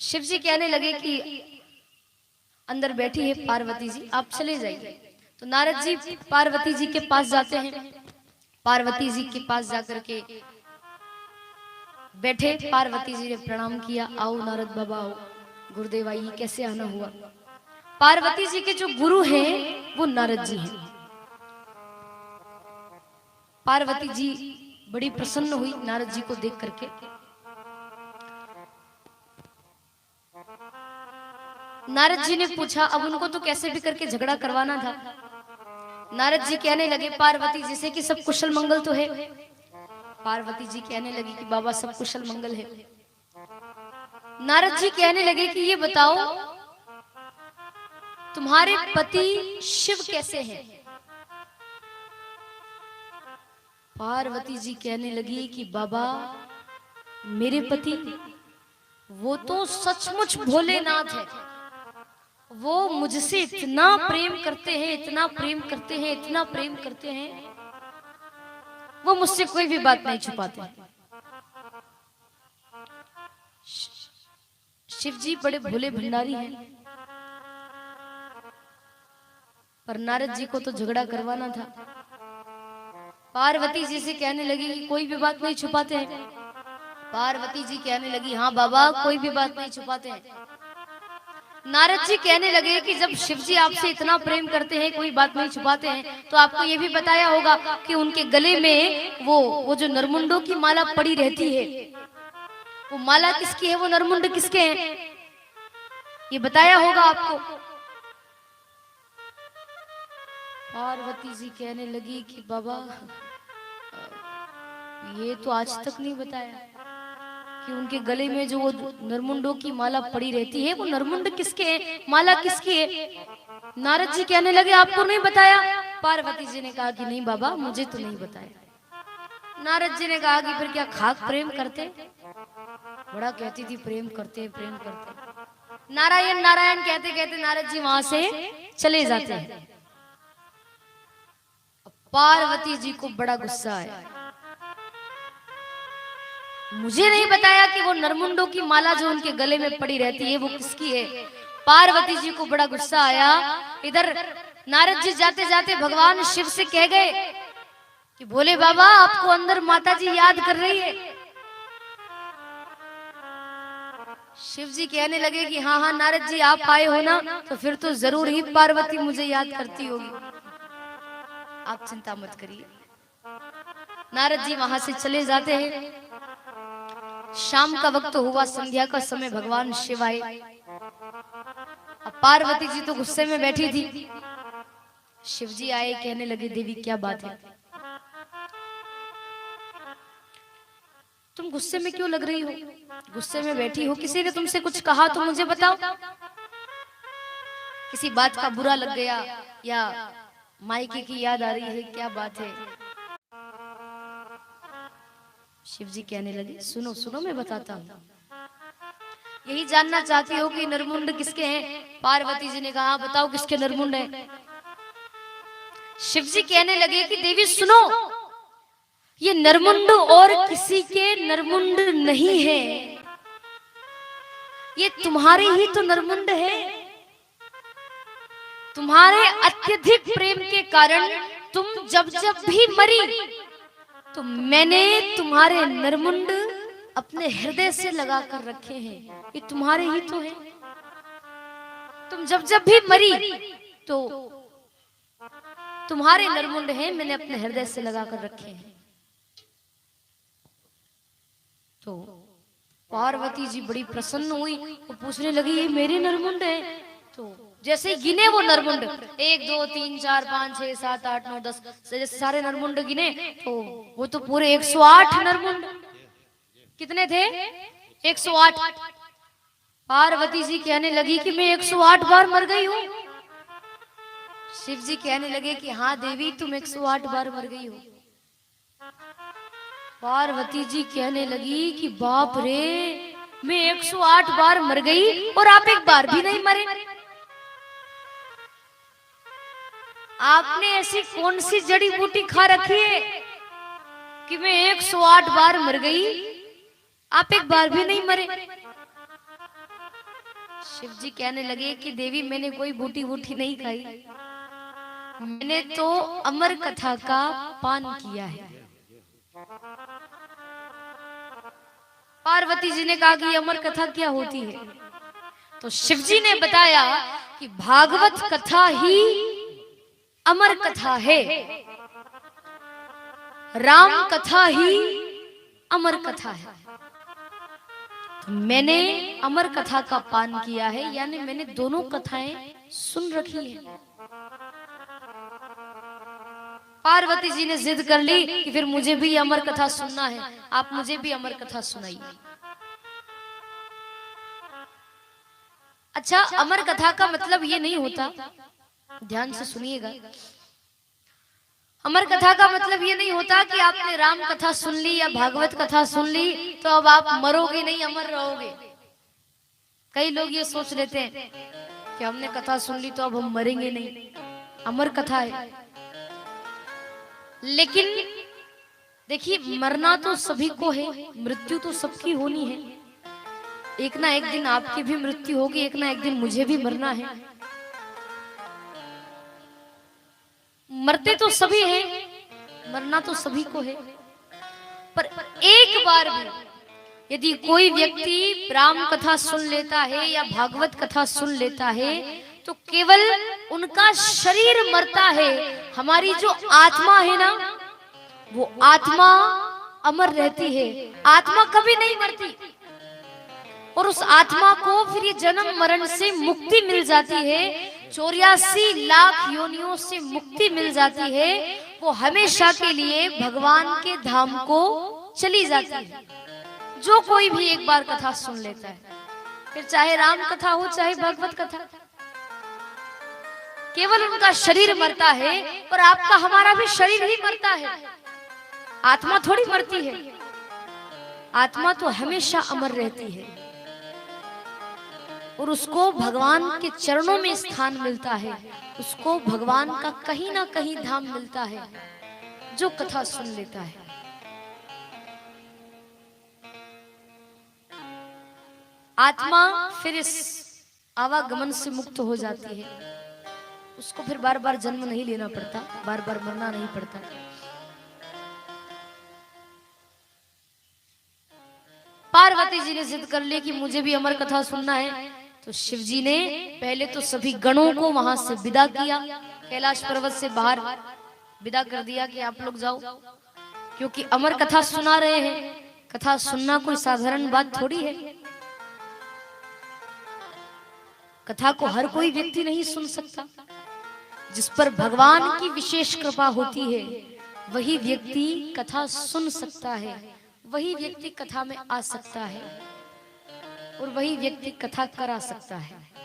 शिव जी कहने लगे कि अंदर बैठी है पार्वती जी, आप चले जाइए। तो नारद जी पार्वती जी के पास जाते हैं। पार्वती जी के पास जाकर के बैठे, पार्वती जी ने प्रणाम किया, आओ नारद बाबा आओ। गुरुदेव आइए, कैसे आना हुआ? पार्वती जी के जो गुरु हैं वो नारद जी हैं। पार्वती जी बड़ी प्रसन्न हुई नारद जी को देख करके। नारद जी ने पूछा, अब उनको तो कैसे भी करके झगड़ा करवाना था। नारद जी कहने लगे पार्वती जी से कि सब कुशल मंगल तो है। पार्वती जी कहने लगी कि बाबा सब कुशल मंगल है। नारद जी कहने लगे कि ये बताओ तुम्हारे पति शिव कैसे हैं? पार्वती जी कहने लगी कि बाबा मेरे पति वो तो सचमुच भोलेनाथ है। वो मुझसे इतना प्रेम करते हैं, इतना प्रेम करते हैं, इतना प्रेम करते हैं, वो मुझसे कोई भी बात नहीं छुपाते। शिव जी बड़े भोले भंडारी हैं, पर नारद जी को तो झगड़ा करवाना था। पार्वती जी से कहने लगी कि कोई भी बात नहीं छुपाते हैं। पार्वती जी कहने लगी हाँ बाबा कोई भी बात नहीं छुपाते हैं। नारद जी कहने लगे कि जब शिव जी आपसे इतना प्रेम करते हैं, कोई बात नहीं छुपाते हैं, तो आपको ये भी बताया होगा कि उनके गले में वो जो नरमुंडों की माला पड़ी रहती है, वो माला किसकी है, वो नरमुंड किसके हैं, ये बताया होगा आपको। पार्वती जी कहने लगी कि बाबा ये तो आज तक नहीं बताया कि उनके गले में जो वो नरमुंडों की माला पड़ी रहती है, वो नरमुंड किसके है, माला किसकी है। नारद जी कहने लगे आपको नहीं बताया? पार्वती जी ने कहा कि नहीं बाबा मुझे तो नहीं बताया। नारद जी ने कहा कि फिर क्या खाक प्रेम करते? बड़ा कहती थी प्रेम करते प्रेम करते। नारायण नारायण कहते कहते नारद जी वहां से चले जाते हैं। पार्वती जी को बड़ा गुस्सा आया, मुझे नहीं बताया कि वो नरमुंडों की माला जो उनके गले में पड़ी रहती है वो किसकी है। पार्वती जी को बड़ा गुस्सा आया। इधर नारद जी जाते जाते भगवान शिव से कह गए कि भोले बाबा आपको अंदर माता जी याद कर रही है। शिव जी कहने लगे कि हाँ हाँ नारद जी आप आए हो ना, तो फिर तो जरूर ही पार्वती मुझे याद करती होगी, आप चिंता मत करिए। नारद जी वहां से चले जाते हैं। शाम का वक्त हुआ, संध्या का समय, भगवान शिव आए। अब पार्वती जी तो गुस्से में बैठी थी। शिव जी आए, कहने लगे देवी क्या बात है, तुम गुस्से में क्यों लग रही हो, गुस्से में बैठी हो, किसी ने तुमसे कुछ कहा तो मुझे बताओ, किसी बात का बुरा लग गया या मायके की याद आ रही है, क्या बात है? शिव जी कहने लगे सुनो सुनो मैं बताता हूँ, यही जानना चाहती हो कि नरमुंड किसके हैं? पार्वती जी ने कहा बताओ किसके नरमुंड हैं? शिव जी कहने लगे कि देवी सुनो, ये नरमुंड और किसी के नरमुंड नहीं है, ये तुम्हारे ही तो नरमुंड है। तुम्हारे अत्यधिक प्रेम के कारण तुम जब जब भी मरी तो मैंने तुम्हारे नरमुंड अपने हृदय से लगा कर रखे हैं, ये तुम्हारे ही तो है। तुम जब जब भी मरी तो तुम्हारे नरमुंड हैं, मैंने अपने हृदय से लगा कर रखे हैं। तो पार्वती जी बड़ी प्रसन्न हुई, वो पूछने लगी ये मेरे नरमुंड है? तो जैसे ही गिने वो नरमुंड, 1 2 3 4 5 6 7 8 9 10 जैसे सारे नरमुंड गिने तो वो तो पूरे 108 नरमुंड। कितने थे? 108। पार्वती जी कहने लगी कि मैं 108 बार मर गई हूँ। शिव जी कहने लगे कि हाँ देवी तुम 108 बार मर गई हो। पार्वती जी कहने लगी कि बाप रे मैं 108 बार मर गई और आप एक बार भी नहीं मरे। आपने ऐसी कौन सी जड़ी बूटी खा रखी है कि मैं 108 बार मर गई, आप एक बार भी नहीं मरे? शिव जी कहने लगे कि देवी मैंने कोई बूटी बूटी नहीं खाई, मैंने तो अमर कथा का पान किया है। पार्वती जी ने कहा कि अमर कथा क्या होती है? तो शिव जी ने बताया कि भागवत कथा ही अमर कथा है, राम कथा ही अमर कथा है। तो मैंने अमर कथा का पान किया है, यानी मैंने दोनों कथाएं सुन रखी है। पार्वती जी ने जिद कर ली कि फिर मुझे भी अमर कथा सुनना है, आप मुझे भी अमर कथा सुनाइए। अच्छा, अमर कथा का मतलब ये नहीं होता, ध्यान से सुनिएगा, अमर कथा का मतलब ये नहीं होता कि आपने राम कथा सुन ली या भागवत कथा सुन ली तो अब आप मरोगे नहीं, अमर रहोगे। कई लोग ये सोच लेते हैं कि हमने कथा सुन ली तो अब हम मरेंगे नहीं, अमर कथा है। लेकिन देखिए, मरना तो सभी को है, मृत्यु तो सबकी होनी है। एक ना एक दिन आपकी भी मृत्यु होगी, एक ना एक दिन मुझे भी मरना है। मरते तो सभी हैं, मरना तो सभी को है। पर एक बार भी यदि कोई व्यक्ति राम कथा सुन लेता है या भागवत कथा सुन लेता है तो केवल उनका शरीर मरता है, हमारी जो आत्मा है ना, वो आत्मा अमर रहती है, आत्मा कभी नहीं मरती। और उस आत्मा को फिर ये जन्म मरण से मुक्ति मिल जाती है, 84 लाख योनियों से मुक्ति मिल जाती है। वो हमेशा के लिए भगवान के धाम को चली जाती है। जो कोई भी एक बार कथा सुन लेता है, फिर चाहे राम कथा हो चाहे भागवत कथा, केवल उनका शरीर मरता है। और आपका हमारा भी शरीर ही मरता है, आत्मा थोड़ी मरती है। आत्मा तो हमेशा अमर रहती है और उसको भगवान के चरणों में स्थान मिलता है, उसको भगवान का कहीं ना कहीं धाम मिलता है जो कथा सुन लेता है। आत्मा फिर इस आवागमन से मुक्त हो जाती है, उसको फिर बार बार जन्म नहीं लेना पड़ता, बार बार मरना नहीं पड़ता। पार्वती जी ने जिद कर ली कि मुझे भी अमर कथा सुनना है। तो शिव जी ने पहले तो सभी गणों को वहां से विदा किया, कैलाश पर्वत से बाहर विदा कर दिया कि आप लोग जाओ, क्योंकि अमर कथा सुना रहे हैं। कथा सुनना कोई साधारण बात थोड़ी है, कथा को हर कोई व्यक्ति नहीं सुन सकता। जिस पर भगवान की विशेष कृपा होती है वही व्यक्ति कथा सुन सकता है, वही व्यक्ति कथा में आ सकता है और वही व्यक्ति कथा करा सकता है।